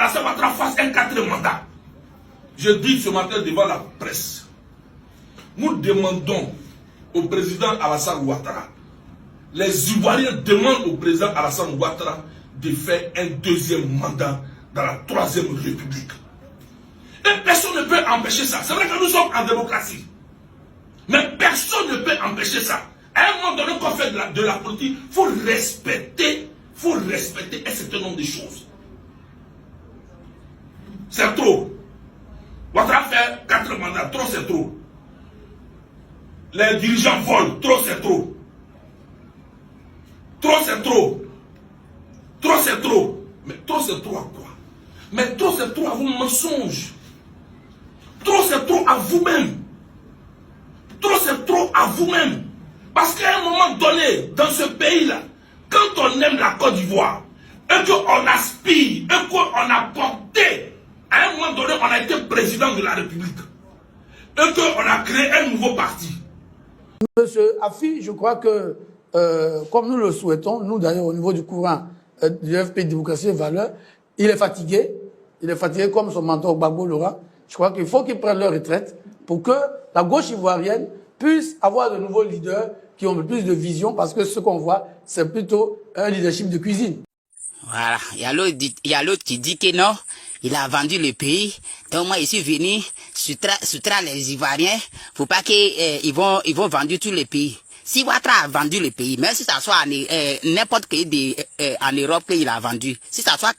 Alassane Ouattara fasse un 4e mandat. Je dis ce matin devant la presse, nous demandons au président Alassane Ouattara, les Ivoiriens demandent au président Alassane Ouattara de faire un 2e mandat dans la 3e République. Et personne ne peut empêcher ça. C'est vrai que nous sommes en démocratie. Mais personne ne peut empêcher ça. À un moment donné, quand on fait de la politique, il faut respecter un certain nombre de choses. C'est trop. Ouattara fait 4 mandats, trop c'est trop. Les dirigeants volent, trop c'est trop. Trop c'est trop. Trop c'est trop. Mais trop c'est trop à quoi? Mais trop c'est trop à vos mensonges. Trop c'est trop à vous-même. Trop c'est trop à vous-même. Parce qu'à un moment donné, dans ce pays-là, quand on aime la Côte d'Ivoire, et qu'on aspire, et qu'on a porté, à un moment donné, on a été président de la République, et qu'on a créé un nouveau parti. Monsieur Afi, je crois que, comme nous le souhaitons, nous d'ailleurs au niveau du courant du FP Démocratie et Valeurs, il est fatigué comme son mentor Gbagbo Laurent. Je crois qu'il faut qu'ils prennent leur retraite pour que la gauche ivoirienne puisse avoir de nouveaux leaders qui ont plus de vision, parce que ce qu'on voit, c'est plutôt un leadership de cuisine. Voilà, il y a l'autre qui dit que non, il a vendu le pays. Donc moi, je suis venu soustraire les Ivoiriens pour pas qu'ils vont vendre tout le pays. Si Ouattara a vendu le pays, même si ça soit n'importe quel pays en Europe qu'il a vendu, si ça soit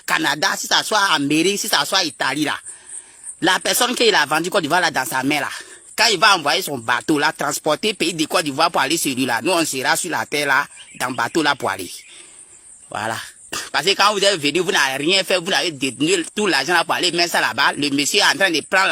Canada, si ça soit Amérique, si ça soit Italie là, la personne qu'il a vendu Côte d'Ivoire là dans sa main là, quand il va envoyer son bateau là, transporter pays de Côte d'Ivoire pour aller sur lui là, nous on sera sur la terre là, dans le bateau là pour aller. Voilà. Parce que quand vous êtes venu, vous n'avez rien fait, vous n'avez détenu tout l'argent là pour aller mettre ça là-bas. Le monsieur est en train de prendre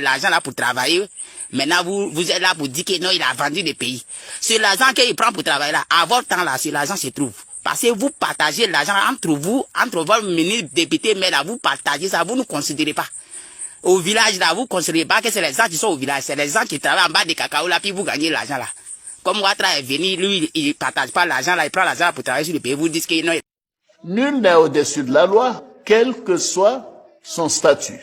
l'argent là pour travailler. Maintenant, vous êtes là pour dire que non, il a vendu le pays. C'est l'argent qu'il prend pour travailler là. À votre temps là, c'est l'argent se trouve. Parce que vous partagez l'argent entre vous, entre vos ministres, députés, mais là, vous partagez ça, vous ne considérez pas. Au village là, vous ne considérez pas que c'est les gens qui sont au village, c'est les gens qui travaillent en bas des cacao là, puis vous gagnez l'argent là. Comme Ouattara est venu, lui, il ne partage pas l'argent là, il prend l'argent pour travailler sur le pays, vous dites que non. Nul n'est au-dessus de la loi, quel que soit son statut.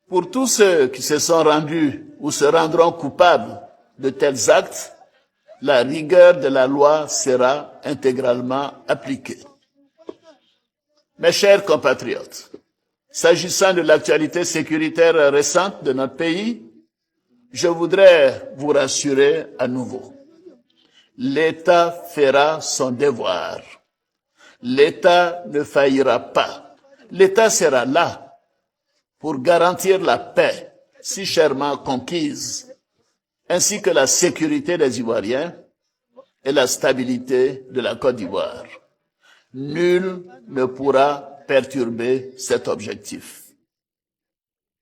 Pour tous ceux qui se sont rendus ou se rendront coupables de tels actes, la rigueur de la loi sera intégralement appliquée. Mes chers compatriotes, s'agissant de l'actualité sécuritaire récente de notre pays, je voudrais vous rassurer à nouveau. L'État fera son devoir. L'État ne faillira pas. L'État sera là pour garantir la paix si chèrement conquise, ainsi que la sécurité des Ivoiriens et la stabilité de la Côte d'Ivoire. Nul ne pourra perturber cet objectif.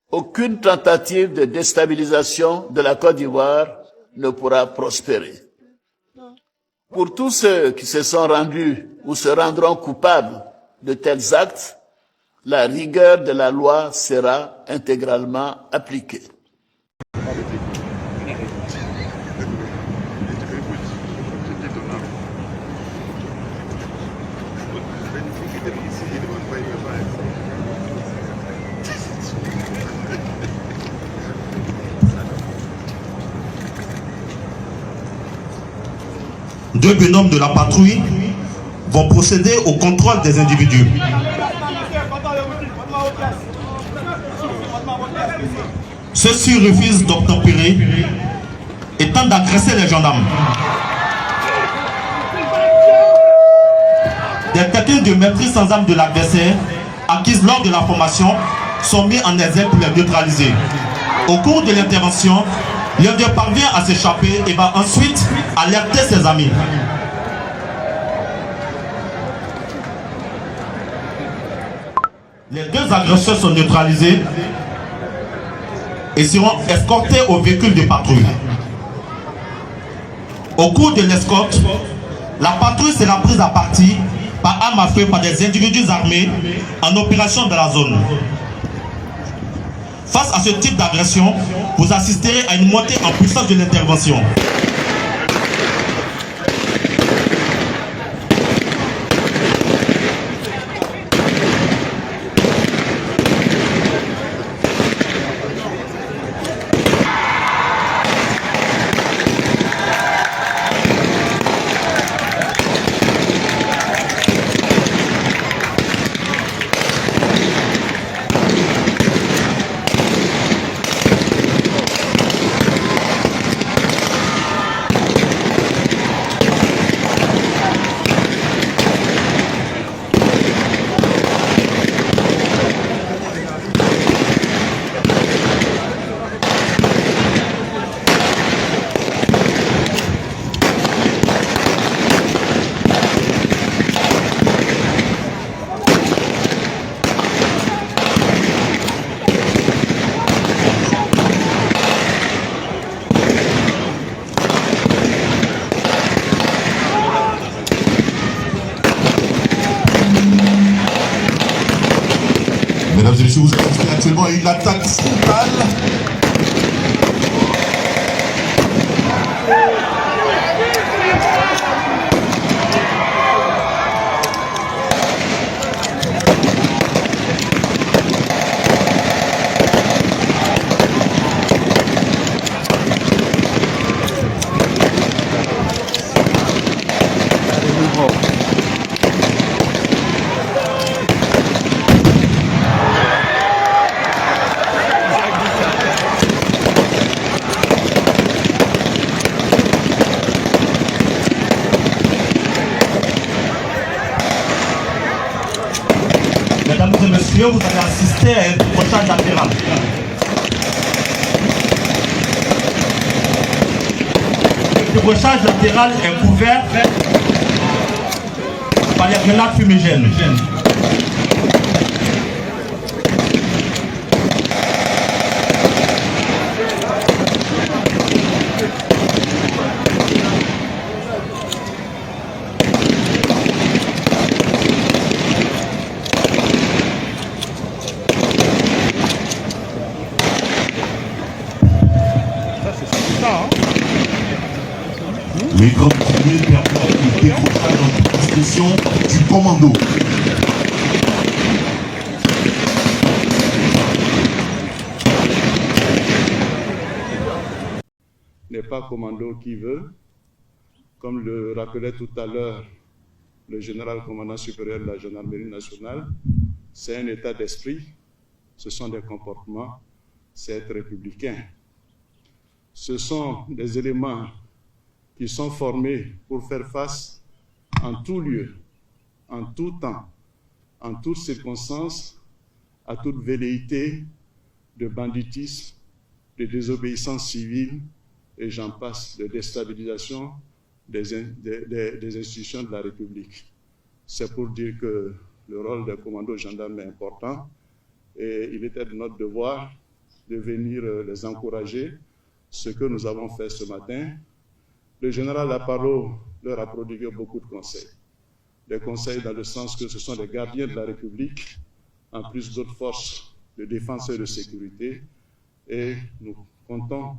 Aucune tentative de déstabilisation de la Côte d'Ivoire ne pourra prospérer. Pour tous ceux qui se sont rendus ou se rendront coupables de tels actes, la rigueur de la loi sera intégralement appliquée. Deux binômes de la patrouille vont procéder au contrôle des individus. Ceux-ci refusent d'obtempérer et tentent d'agresser les gendarmes. Des techniques de maîtrise sans arme de l'adversaire, acquises lors de la formation, sont mises en exergue pour les neutraliser. Au cours de l'intervention, l'un d'eux parvient à s'échapper et va ensuite alerter ses amis. Les deux agresseurs sont neutralisés et seront escortés au véhicule de patrouille. Au cours de l'escorte, la patrouille sera prise à partie par arme à feu par des individus armés en opération dans la zone. Face à ce type d'agression, vous assisterez à une montée en puissance de l'intervention. Mesdames et messieurs, vous assistez actuellement à une attaque frontale. Mesdames et messieurs, vous allez assister à un décrochage latéral. Le décrochage latéral est couvert par les grenades fumigènes. Les grands premiers permettent le décrochage en toute discrétion du commando. N'est pas commando qui veut, comme le rappelait tout à l'heure le général commandant supérieur de la gendarmerie nationale, c'est un état d'esprit, ce sont des comportements, c'est être républicain. Ce sont des éléments qui sont formés pour faire face en tout lieu, en tout temps, en toutes circonstances, à toute velléité de banditisme, de désobéissance civile, et j'en passe, de déstabilisation des institutions de la République. C'est pour dire que le rôle des commandos gendarmes est important et il était de notre devoir de venir les encourager, ce que nous avons fait ce matin. Le général Aparo leur a prodigué beaucoup de conseils. Des conseils dans le sens que ce sont des gardiens de la République, en plus d'autres forces de défense et de sécurité, et nous comptons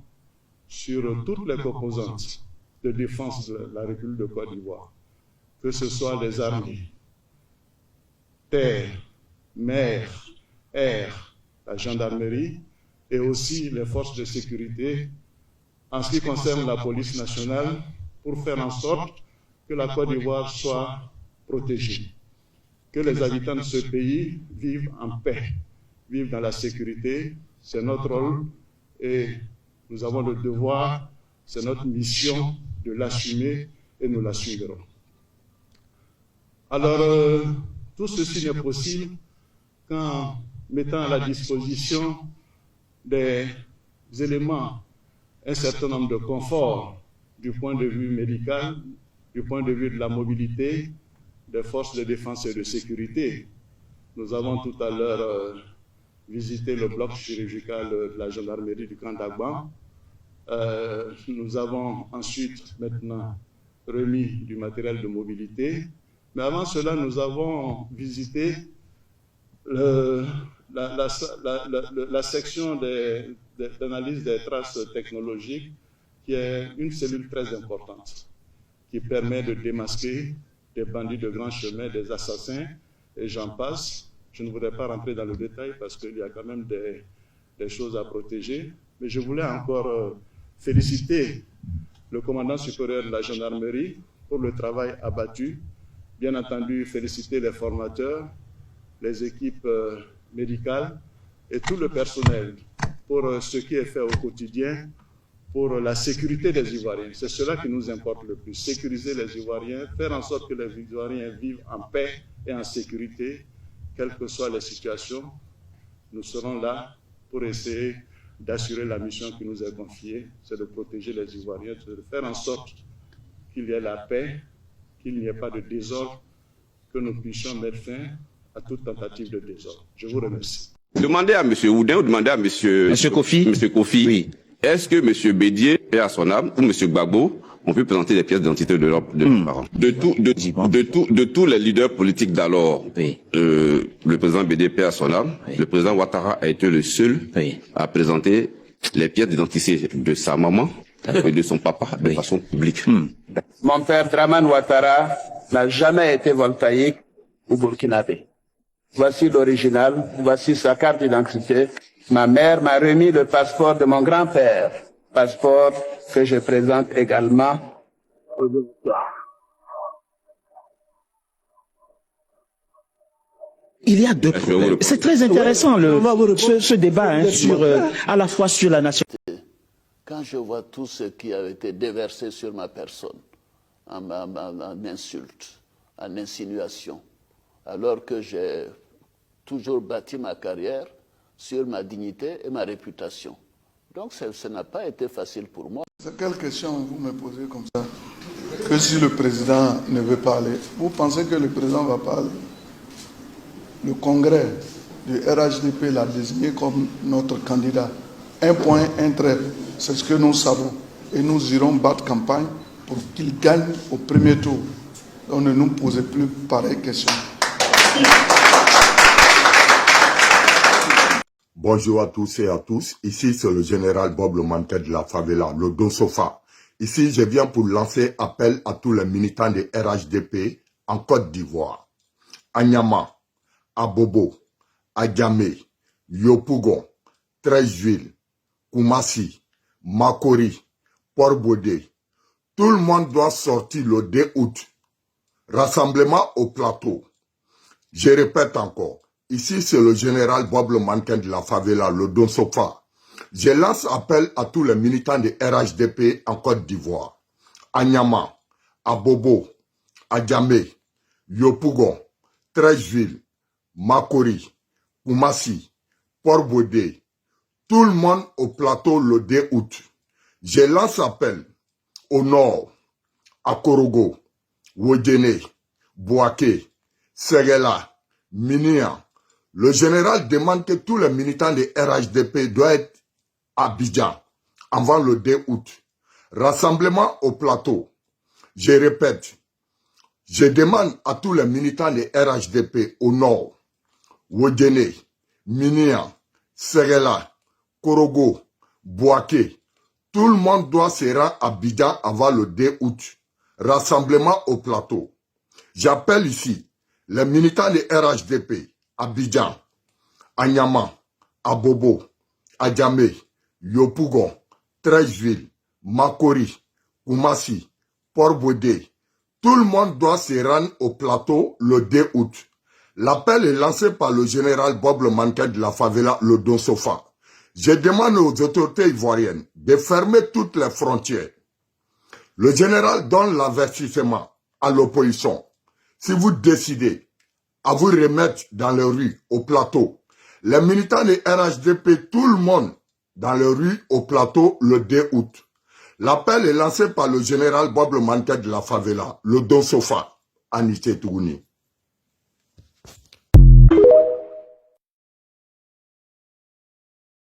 sur toutes les composantes de défense de la République de Côte d'Ivoire, que ce soit les armées, terre, mer, air, la gendarmerie, et aussi les forces de sécurité, en ce qui concerne la police nationale, pour faire en sorte que la Côte d'Ivoire soit protégée, que les habitants de ce pays vivent en paix, vivent dans la sécurité. C'est notre rôle et nous avons le devoir, c'est notre mission de l'assumer et nous l'assumerons. Alors, tout ceci n'est possible qu'en mettant à la disposition des éléments, un certain nombre de conforts du point de vue médical, du point de vue de la mobilité, des forces de défense et de sécurité. Nous avons tout à l'heure visité le bloc chirurgical de la gendarmerie du camp d'Agban. Nous avons ensuite maintenant remis du matériel de mobilité. Mais avant cela, nous avons visité la section d'analyse des traces technologiques, qui est une cellule très importante, qui permet de démasquer des bandits de grand chemin, des assassins, et j'en passe. Je ne voudrais pas rentrer dans le détail parce qu'il y a quand même des choses à protéger, mais je voulais encore féliciter le commandant supérieur de la gendarmerie pour le travail abattu, bien entendu féliciter les formateurs, les équipes médicales et tout le personnel pour ce qui est fait au quotidien pour la sécurité des Ivoiriens. C'est cela qui nous importe le plus, sécuriser les Ivoiriens, faire en sorte que les Ivoiriens vivent en paix et en sécurité, quelles que soient les situations. Nous serons là pour essayer d'assurer la mission qui nous est confiée, c'est de protéger les Ivoiriens, de faire en sorte qu'il y ait la paix, qu'il n'y ait pas de désordre, que nous puissions mettre fin à toute tentative de désordre. Je vous remercie. Demandez à M. Oudin ou demandez à M. Kofi. M. Kofi. Oui. Est-ce que M. Bédier, paix à son âme, ou M. Gbagbo ont pu présenter des pièces d'identité de leurs parents? De tous les leaders politiques d'alors, Oui. le président Bédier, paix à son âme, Oui. le président Ouattara a été le seul Oui. à présenter les pièces d'identité de sa maman et de son papa de façon publique. Mon père Draman Ouattara n'a jamais été voltaïque ou burkinabé. Voici l'original, voici sa carte d'identité. Ma mère m'a remis le passeport de mon grand-père, passeport que je présente également aux auditeurs. Il y a deux problèmes. C'est très intéressant ce débat hein, sur, à la fois sur la nation. Quand je vois tout ce qui a été déversé sur ma personne, en insulte, en insinuation, alors que j'ai toujours bâti ma carrière sur ma dignité et ma réputation. Donc ça n'a pas été facile pour moi. Quelle question vous me posez comme ça? Que si le président ne veut pas aller, vous pensez que le président va pas aller? Le congrès du RHDP l'a désigné comme notre candidat. Un point, un trait, c'est ce que nous savons. Et nous irons battre campagne pour qu'il gagne au premier tour. Donc ne nous posez plus pareille question. Bonjour à tous et à tous. Ici, c'est le général Bob le Mantel de la favela, le Don Sofa. Ici, je viens pour lancer appel à tous les militants de RHDP en Côte d'Ivoire. À Niama, à Bobo, à Djamé, Yopougon, 13 villes, Koumassi, Makori, Port-Bodé. Tout le monde doit sortir le 2 août. Rassemblement au plateau. Je répète encore. Ici, c'est le général Bob le mannequin de la favela, le Don Sofa. Je lance appel à tous les militants de RHDP en Côte d'Ivoire. À Niama, à Bobo, à Djamé, Yopougon, 13 villes, Makori, Koumassi, Port-Bodé. Tout le monde au plateau le 2 août. Je lance appel au nord, à Korogo, Wodjene, Bouaké, Séguéla, Minia. Le général demande que tous les militants de RHDP doivent être à Abidjan avant le 2 août. Rassemblement au plateau. Je répète, je demande à tous les militants de RHDP au nord, Wodjene, Minia, Séguéla, Korogo, Bouaké. Tout le monde doit se rendre à Abidjan avant le 2 août. Rassemblement au plateau. J'appelle ici les militants de RHDP, Abidjan, à Niama, à Bobo, à Djamé, Yopougon, 13 villes, Makori, Koumassi, Port-Bodé. Tout le monde doit se rendre au plateau le 2 août. L'appel est lancé par le général Bob le mannequin de la favela, le Don Sofa. Je demande aux autorités ivoiriennes de fermer toutes les frontières. Le général donne l'avertissement à l'opposition. Si vous décidez à vous remettre dans les rues, au plateau, les militants de RHDP, tout le monde dans les rues, au plateau, le 2 août. L'appel est lancé par le général Bob le mannequin de la favela, le Don Sofa, Anité Tougouni.